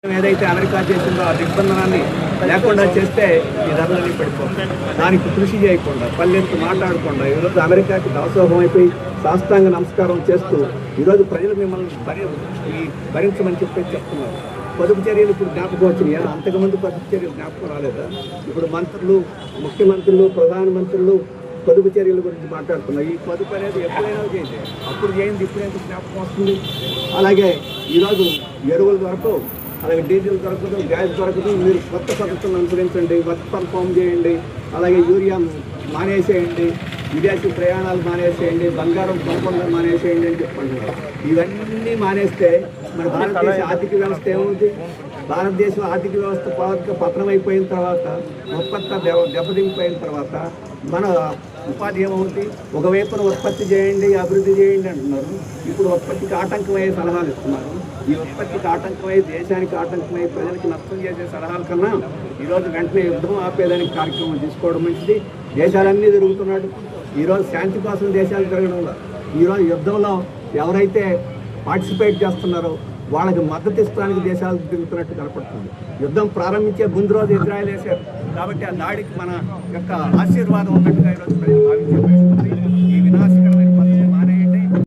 ఏదైతే అమెరికా చేసిందో ఆ దిగ్బంధనాన్ని లేకుండా చేస్తే ఈ ధరలన్నీ పడిపోతాయి. దానికి కృషి చేయకుండా పల్లెత్తు మాట్లాడకుండా ఈరోజు అమెరికాకి దాసోహం అయిపోయి సాష్టాంగ నమస్కారం చేస్తూ ఈరోజు ప్రజలు మిమ్మల్ని భరించమని చెప్తున్నారు. పొదుపు చర్యలు ఇప్పుడు జ్ఞాపకం వచ్చినాయి. అంతకుముందు పొదుపు చర్యలు జ్ఞాపకం రాలేదా? ఇప్పుడు మంత్రులు, ముఖ్యమంత్రులు, ప్రధానమంత్రులు పొదుపు చర్యల గురించి మాట్లాడుతున్నారు. ఈ పొదుపు అనేది ఎప్పుడైనా చేయండి, అప్పుడు చేయండి, ఇప్పుడైతే జ్ఞాపకం వస్తుంది. అలాగే ఈరోజు ఎరువుల వరకు, అలాగే డీజిల్ దొరకదు, గ్యాస్ దొరకదు. మీరు కొత్త పద్ధతులను అనుసరించండి, వర్క్ ఫ్రమ్ హోమ్ చేయండి, అలాగే యూరియా మానేసేయండి, విదేశీ ప్రయాణాలు మానేసేయండి, బంగారం కొనకుండా మానేసేయండి అని చెప్పండి. ఇవన్నీ మానేస్తే మన భారతదేశ ఆర్థిక వ్యవస్థ ఏముంది? భారతదేశం ఆర్థిక వ్యవస్థ పతనమైపోయిన తర్వాత, ఉత్పత్తి దెబ్బతింపోయిన తర్వాత మన ఉపాధి ఏమవుతుంది? ఒకవైపున ఉత్పత్తి చేయండి, అభివృద్ధి చేయండి అంటున్నారు. ఇప్పుడు ఉత్పత్తికి ఆటంకమయ్యే సలహాలు ఇస్తున్నారు. ఈ ఉత్పత్తికి ఆటంకమై, దేశానికి ఆటంకమై, ప్రజలకి నష్టం చేసే సలహాల కన్నా ఈరోజు వెంటనే యుద్ధం ఆపేదానికి కార్యక్రమం తీసుకోవడం మంచిది. దేశాలన్నీ తిరుగుతున్నాడు. ఈరోజు శాంతి కోసం దేశాలు తిరగడంలో, ఈరోజు యుద్ధంలో ఎవరైతే పార్టిసిపేట్ చేస్తున్నారో వాళ్ళకి మద్దతు ఇస్తానికి దేశాలు తిరుగుతున్నట్టు కనపడుతుంది. యుద్ధం ప్రారంభించే ముందు రోజు ఇజ్రాయెల్ వేశారు కాబట్టి ఆ దాడికి మన యొక్క ఆశీర్వాదం ఉన్నట్టుగా ఈరోజు ప్రజలు భావించే పరిస్థితి.